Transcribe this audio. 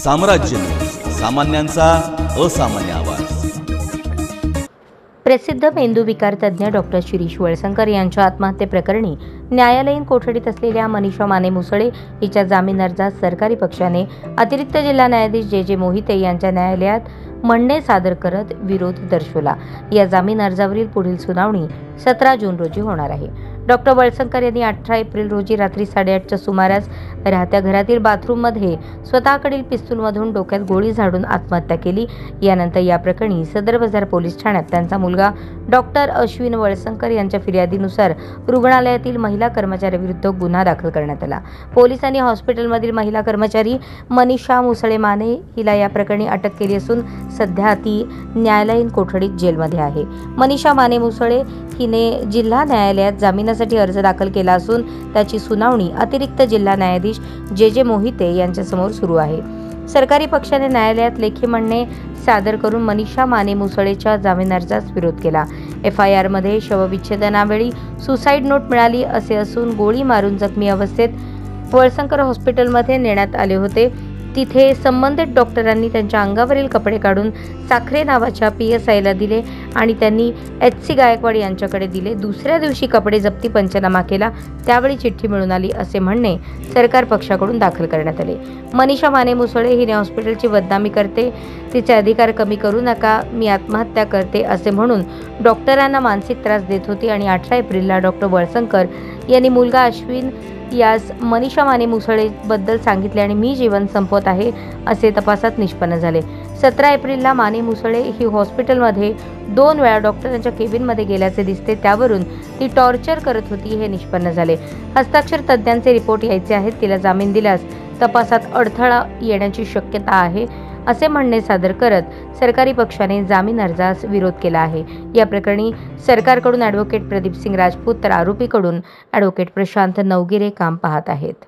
साम्राज्य, सामान्यांचा असामान्य आवाज। प्रसिद्ध मेंदूविकार तज्ञ डॉक्टर शिरीष वळसंकर यांच्या आत्महत्येप्रकरणी न्यायालयीन कोठडीत असलेल्या मनीषा माने मुसळे हिच्या जामीन अर्जास सरकारी पक्षाने अतिरिक्त जिल्हा न्यायाधीश जे मोहिते यांच्या न्यायालयात म्हणणे सादर करत विरोध दर्शवला। या जामीन अर्जावरील पुढील सुनावणी 17 जून रोजी होणार आहे। डॉक्टर वळसंकर यांनी 18 एप्रिल रोजी रात्री 8:30च्या सुमारास राहत्या घरातील बाथरूममध्ये स्वतःकडील पिस्तूलमधून डोक्यात गोळी झाडून आत्महत्या केली। यानंतर या प्रकरणी सदर बाजार पोलीस ठाण्यात त्यांचा मुलगा डॉक्टर अश्विन वळसंकर यांच्या फिर्यादीनुसार रुग्णालयातील महिला कर्मचाऱ्याविरुद्ध गुन्हा दाखल करण्यात आला। पोलिसांनी हॉस्पिटलमधील महिला कर्मचारी मनीषा मुसळे माने हिला या प्रकरणी अटक केली असून सध्या ती न्यायालयीन कोठडीत जेलमध्ये आहे। मनीषा माने मुसळे हिने जिल्हा न्यायालयात जामिनासाठी अर्ज दाखल केला असून त्याची सुनावणी अतिरिक्त जिल्हा न्यायाधीश जे मोहिते यांच्यासमोर सुरू आहे। सरकारी पक्षाने न्यायालयात लेखी म्हणणे सादर करून मनीषा माने मुसळेच्या जामीन अर्जास विरोध केला। FIR मध्ये शवविच्छेदनावेळी सुसाईड नोट मिळाली असे असून गोळी मारून जखमी अवस्थेत वळसंकर हॉस्पिटलमध्ये नेण्यात आले होते। तिथे संबंधित डॉक्टरांनी त्यांच्या अंगावरील कपडे काढून साखरे नावाच्या PSIला दिले आणि त्यांनी HC गायकवाड यांच्याकडे दिले। दुसऱ्या दिवशी कपडे जप्ती पंचनामा केला, त्यावेळी चिठ्ठी मिळून आली असे म्हणणे सरकार पक्षाकडून दाखल करण्यात आले। मनीषा माने मुसळे हिने हॉस्पिटलची बदनामी करते, तिचे अधिकार कमी करू नका, मी आत्महत्या करते असे म्हणून डॉक्टरांना मानसिक त्रास देत होती आणि 18 एप्रिलला डॉक्टर वळसंकर यांनी मुलगा अश्विन यास मनीषा माने मुसळे बद्दल सांगितले आणि मी जीवन संपवत आहे असे तपासात निष्पन्न झाले। 17 एप्रिलला माने मुसळे ही हॉस्पिटलमध्ये 2 वेळा डॉक्टरांच्या केबिनमध्ये गेल्याचे दिसते, त्यावरून ती टॉर्चर करत होती हे निष्पन्न झाले। हस्ताक्षर तज्ञांचे रिपोर्ट यायचे आहेत, तिला जामीन दिल्यास तपासात अडथळा येण्याची शक्यता आहे असे म्हणणे सादर करत सरकारी पक्षाने जामीन अर्जास विरोध केला आहे। या प्रकरणी सरकारकडून ॲडव्होकेट प्रदीप सिंग राजपूत तर आरोपीकडून ॲडव्होकेट प्रशांत नवगिरे काम पाहत आहेत।